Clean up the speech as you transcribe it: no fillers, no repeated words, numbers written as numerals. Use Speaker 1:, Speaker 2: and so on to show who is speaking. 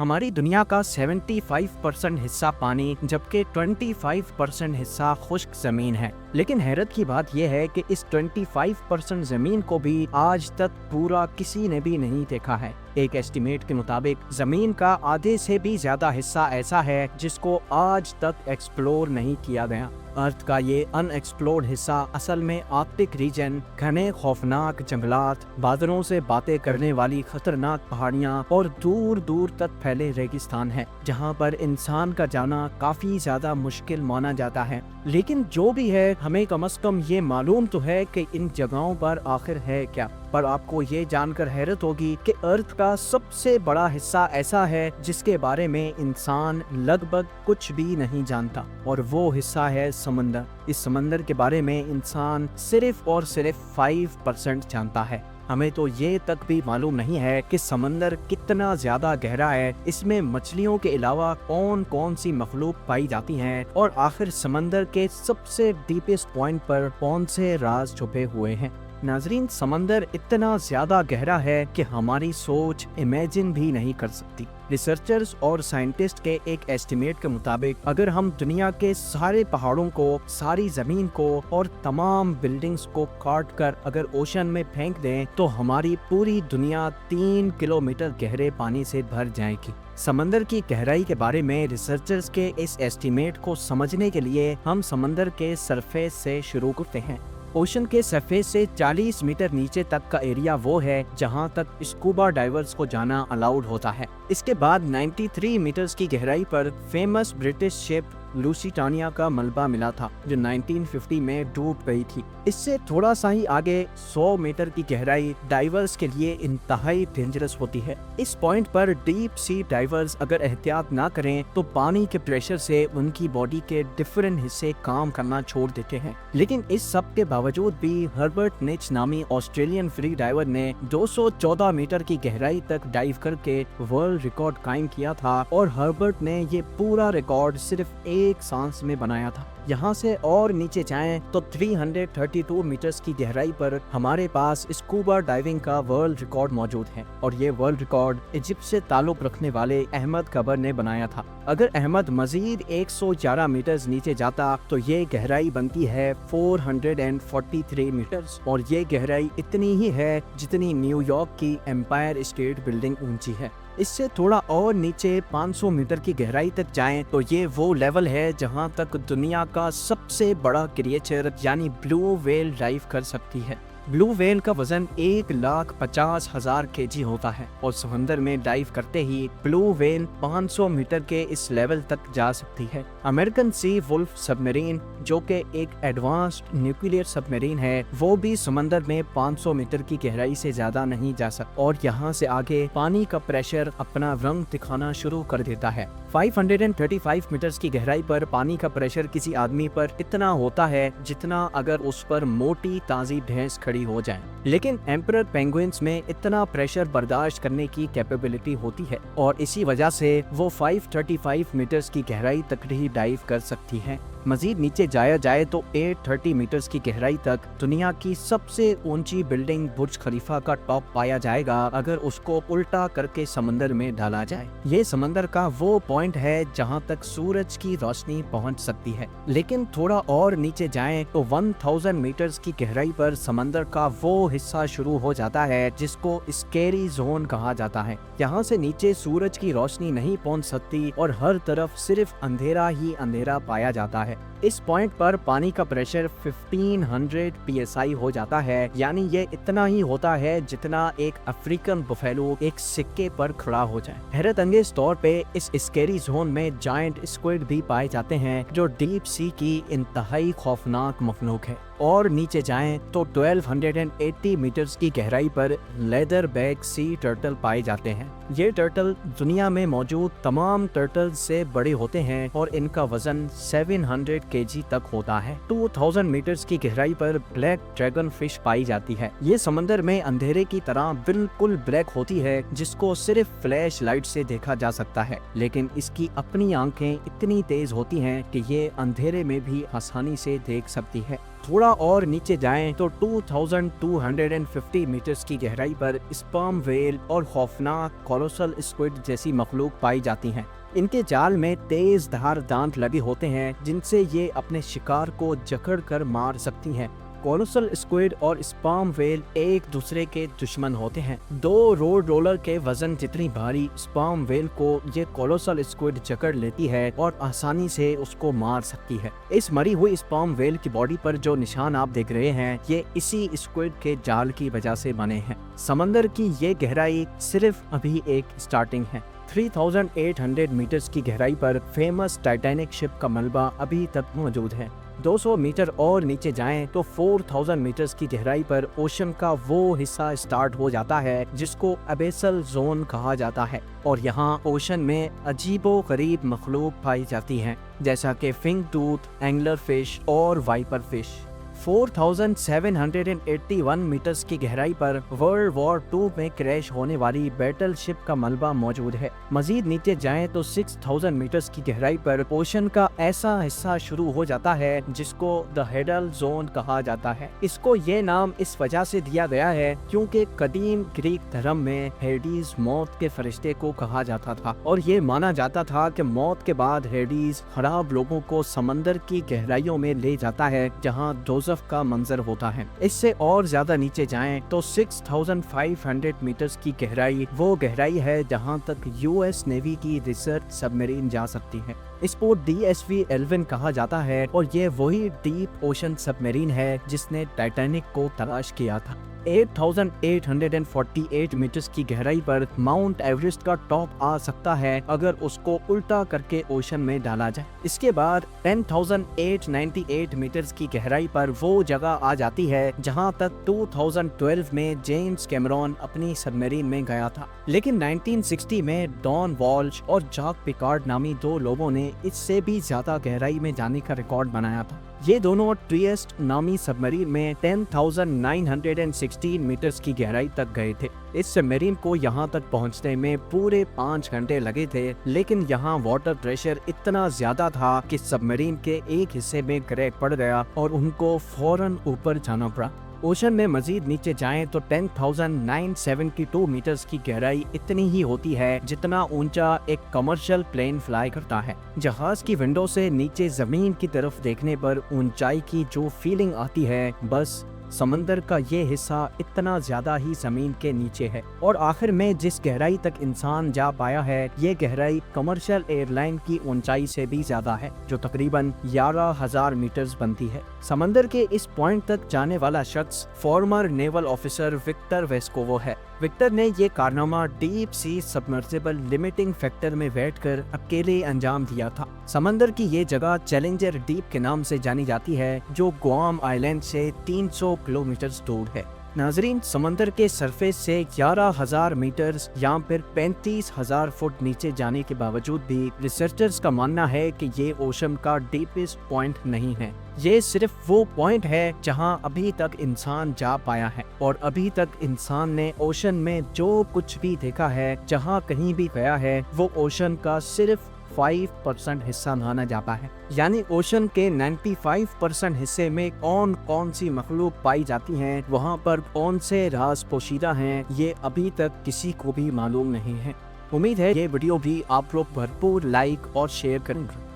Speaker 1: हमारी दुनिया का 75% हिस्सा पानी जबकि 25% हिस्सा खुश्क जमीन है। लेकिन हैरत की बात यह है कि इस 25% जमीन को भी आज तक पूरा किसी ने भी नहीं देखा है। एक एस्टीमेट के मुताबिक जमीन का आधे से भी ज्यादा हिस्सा ऐसा है जिसको आज तक एक्सप्लोर नहीं किया गया। अर्थ का ये अनएक्सप्लोर्ड हिस्सा असल में आर्कटिक रीजन, घने खौफनाक जंगलात, बादलों से बातें करने वाली खतरनाक पहाड़ियाँ और दूर दूर तक फैले रेगिस्तान है, जहाँ पर इंसान का जाना काफी ज्यादा मुश्किल माना जाता है। लेकिन जो भी है, हमें कम से कम ये मालूम तो है कि इन जगहों पर आखिर है क्या। पर आपको ये जानकर हैरत होगी कि अर्थ का सबसे बड़ा हिस्सा ऐसा है जिसके बारे में इंसान लगभग कुछ भी नहीं जानता, और वो हिस्सा है समंदर। इस समंदर के बारे में इंसान सिर्फ और सिर्फ 5% जानता है। हमें तो ये तक भी मालूम नहीं है कि समंदर कितना ज्यादा गहरा है, इसमें मछलियों के अलावा कौन कौन सी मखलूक पाई जाती हैं, और आखिर समंदर के सबसे डीपेस्ट पॉइंट पर कौन से राज छुपे हुए हैं। नाजरीन, समंदर इतना ज्यादा गहरा है कि हमारी सोच इमेजिन भी नहीं कर सकती। रिसर्चर्स और साइंटिस्ट के एक एस्टिमेट के मुताबिक अगर हम दुनिया के सारे पहाड़ों को, सारी जमीन को और तमाम बिल्डिंग्स को काट कर अगर ओशन में फेंक दें तो हमारी पूरी दुनिया 3 किलोमीटर गहरे पानी से भर जाएगी। समंदर की गहराई के बारे में रिसर्चर्स के इस एस्टिमेट को समझने के लिए हम समंदर के सरफेस से शुरू करते हैं। ओशन के सरफेस से 40 मीटर नीचे तक का एरिया वो है जहां तक स्कूबा डाइवर्स को जाना अलाउड होता है। इसके बाद 93 मीटर्स की गहराई पर फेमस ब्रिटिश शिप लूसिटानिया का मलबा मिला था, जो 1950 में डूब गई थी। इससे थोड़ा सा ही आगे 100 मीटर की गहराई डाइवर्स के लिए इंतहाई डेंजरस होती है। इस पॉइंट पर डीप सी डाइवर्स अगर एहतियात ना करें तो पानी के प्रेशर से उनकी बॉडी के डिफरेंट हिस्से काम करना छोड़ देते हैं। लेकिन इस सब के बावजूद भी हर्बर्ट निच नामी ऑस्ट्रेलियन फ्री डाइवर ने 214 मीटर की गहराई तक डाइव करके वर्ल्ड रिकॉर्ड कायम किया था, और हर्बर्ट ने ये पूरा रिकॉर्ड सिर्फ एक सांस में बनाया था। यहाँ से और नीचे जाएं तो 332 मीटर्स की गहराई पर हमारे पास स्कूबा डाइविंग का वर्ल्ड रिकॉर्ड मौजूद है, और ये वर्ल्ड रिकॉर्ड इजिप्ट से ताल्लुक रखने वाले अहमद कबर ने बनाया था। अगर अहमद मजीद 111 मीटर्स नीचे जाता तो ये गहराई बनती है 443 मीटर्स, और ये गहराई इतनी ही है जितनी न्यूयॉर्क की एम्पायर स्टेट बिल्डिंग ऊंची है। इससे थोड़ा और नीचे 500 मीटर की गहराई तक जाएं तो ये वो लेवल है जहां तक दुनिया का सबसे बड़ा क्रिएचर यानी ब्लू व्हेल डाइव कर सकती है। ब्लू व्हेल का वजन 1,50,000 kg होता है, और समंदर में डाइव करते ही ब्लू व्हेल 500 मीटर के इस लेवल तक जा सकती है। अमेरिकन सी वुल्फ सबमरीन, जो कि एक एडवांस्ड न्यूक्लियर सबमरीन है, वो भी समंदर में 500 मीटर की गहराई से ज्यादा नहीं जा सकता, और यहाँ से आगे पानी का प्रेशर अपना रंग दिखाना शुरू कर देता है। 535 मीटर्स की गहराई पर पानी का प्रेशर किसी आदमी पर इतना होता है जितना अगर उस पर मोटी ताजी भैंस खड़ी हो जाए। लेकिन एम्परर पेंगुइन्स में इतना प्रेशर बर्दाश्त करने की कैपेबिलिटी होती है, और इसी वजह से वो 535 मीटर्स की गहराई तक ही डाइव कर सकती है। मजीद नीचे जाया जाए तो 830 मीटर्स की गहराई तक दुनिया की सबसे ऊंची बिल्डिंग बुर्ज खलीफा का टॉप पाया जाएगा अगर उसको उल्टा करके समंदर में डाला जाए। ये समंदर का वो पॉइंट है जहां तक सूरज की रोशनी पहुंच सकती है। लेकिन थोड़ा और नीचे जाएं तो 1000 मीटर्स की गहराई पर समंदर का वो हिस्सा शुरू हो जाता है जिसको स्केरी जोन कहा जाता है। यहाँ से नीचे सूरज की रोशनी नहीं पहुंच सकती और हर तरफ सिर्फ अंधेरा ही अंधेरा पाया जाता है। इस पॉइंट पर पानी का प्रेशर 1500 psi हो जाता है, यानी ये इतना ही होता है जितना एक अफ्रीकन बफेलो एक सिक्के पर खड़ा हो जाए। हैरत अंगेज तौर पे इस स्केरी जोन में जायंट स्क्विड भी पाए जाते हैं, जो डीप सी की इंतहाई खौफनाक मखलूक है। और नीचे जाएं तो 1280 मीटर्स की गहराई पर लेदर बैक सी टर्टल पाए जाते हैं। ये टर्टल दुनिया में मौजूद तमाम टर्टल से बड़े होते हैं, और इनका वजन 700 kg तक होता है। 2000 मीटर्स की गहराई पर ब्लैक ड्रैगन फिश पाई जाती है। ये समंदर में अंधेरे की तरह बिल्कुल ब्लैक होती है, जिसको सिर्फ फ्लैश लाइट से देखा जा सकता है, लेकिन इसकी अपनी आंखें इतनी तेज होती हैं कि ये अंधेरे में भी आसानी से देख सकती है। थोड़ा और नीचे जाएं तो 2250 मीटर्स की गहराई पर स्पर्म व्हेल और खौफनाक कोलोसल स्क्विड जैसी मखलूक पाई जाती हैं। इनके जाल में तेज धार दांत लगे होते हैं जिनसे ये अपने शिकार को जकड़ कर मार सकती हैं। कोलोसल स्क्विड और स्पर्म व्हेल एक दूसरे के दुश्मन होते हैं। 2 रोड रोलर के वजन जितनी भारी स्पर्म व्हेल को ये कोलोसल स्क्विड जकड़ लेती है और आसानी से उसको मार सकती है। इस मरी हुई स्पर्म व्हेल की बॉडी पर जो निशान आप देख रहे हैं ये इसी स्क्विड के जाल की वजह से बने हैं। समंदर की ये गहराई सिर्फ अभी एक स्टार्टिंग है। 3800 मीटर्स की गहराई पर फेमस टाइटैनिक शिप का मलबा अभी तक मौजूद है। 200 मीटर और नीचे जाएं तो 4000 मीटर्स की गहराई पर ओशन का वो हिस्सा स्टार्ट हो जाता है जिसको एबेसल जोन कहा जाता है और यहाँ ओशन में अजीबो गरीब मखलूक पाई जाती हैं जैसा कि फिंग टूथ, एंगलर फिश और वाइपर फिश। 4781 मीटर्स की गहराई पर वर्ल्ड वॉर 2 में क्रैश होने वाली बैटल शिप का मलबा मौजूद है। मजीद नीचे जाएं तो 6000 मीटर्स की गहराई पर ओशन का ऐसा हिस्सा शुरू हो जाता है जिसको द हेडल जोन कहा जाता है। इसको ये नाम इस वजह से दिया गया है क्योंकि कदीम ग्रीक धर्म में हेडीज मौत के फरिश्ते को कहा जाता था और ये माना जाता था कि मौत के बाद हेडीज खराब लोगों को समंदर की गहराइयों में ले जाता है जहाँ दोज़ख का मंजर होता है। इससे और ज्यादा नीचे जाएं तो 6500 मीटर्स की गहराई वो गहराई है जहां तक यूएस नेवी की रिसर्च सबमरीन जा सकती है। इसको DSV-11 कहा जाता है और ये वही डीप ओशन सबमरीन है जिसने टाइटैनिक को तलाश किया था। 8848 मीटर्स की गहराई पर माउंट एवरेस्ट का टॉप आ सकता है अगर उसको उल्टा करके ओशन में डाला जाए। इसके बाद 10898 मीटर्स की गहराई पर वो जगह आ जाती है जहां तक 2012 में जेम्स कैमरॉन अपनी सबमरीन में गया था, लेकिन 1960 में डॉन वॉल्श और जैक पिकार्ड नामी 2 लोगों ने इससे भी ज्यादा गहराई में जाने का रिकॉर्ड बनाया था। ये दोनों ट्रिएस्ट नामी सबमरीन में 10,916 मीटर्स की गहराई तक गए थे। इस सबमरीन को यहाँ तक पहुँचने में पूरे 5 घंटे लगे थे, लेकिन यहाँ वाटर प्रेशर इतना ज्यादा था कि सबमरीन के एक हिस्से में क्रैक पड़ गया और उनको फौरन ऊपर जाना पड़ा। ओशन में मजीद नीचे जाएं तो 10,972 मीटर्स की गहराई इतनी ही होती है जितना ऊंचा एक कमर्शियल प्लेन फ्लाई करता है। जहाज की विंडो से नीचे जमीन की तरफ देखने पर ऊंचाई की जो फीलिंग आती है, बस समंदर का ये हिस्सा इतना ज्यादा ही जमीन के नीचे है। और आखिर में जिस गहराई तक इंसान जा पाया है, ये गहराई कमर्शियल एयरलाइन की ऊंचाई से भी ज्यादा है जो तकरीबन 11,000 मीटर्स बनती है। समंदर के इस पॉइंट तक जाने वाला शख्स former naval officer Victor Vescovo है। विक्टर ने ये कारनामा deep sea submersible Limiting Factor में बैठकर अकेले अंजाम दिया था। समंदर की ये जगह चैलेंजर डीप के नाम से जानी जाती है जो गुआम आइलैंड से 300 किलोमीटर दूर है। नाजरीन, समंदर के सरफेस से 11,000 मीटर्स या फिर 35,000 फुट नीचे जाने के बावजूद भी रिसर्चर्स का मानना है कि ये ओशन का डीपेस्ट पॉइंट नहीं है। ये सिर्फ वो पॉइंट है जहां अभी तक इंसान जा पाया है और अभी तक इंसान ने ओशन में जो कुछ भी देखा है, जहां कहीं भी गया है, वो ओशन का सिर्फ 5% हिस्सा माना जाता है। यानी ओशन के 95% हिस्से में कौन कौन सी मखलूक पाई जाती हैं, वहाँ पर कौन से राज पोशीदा हैं, ये अभी तक किसी को भी मालूम नहीं है। उम्मीद है ये वीडियो भी आप लोग भरपूर लाइक और शेयर करेंगे।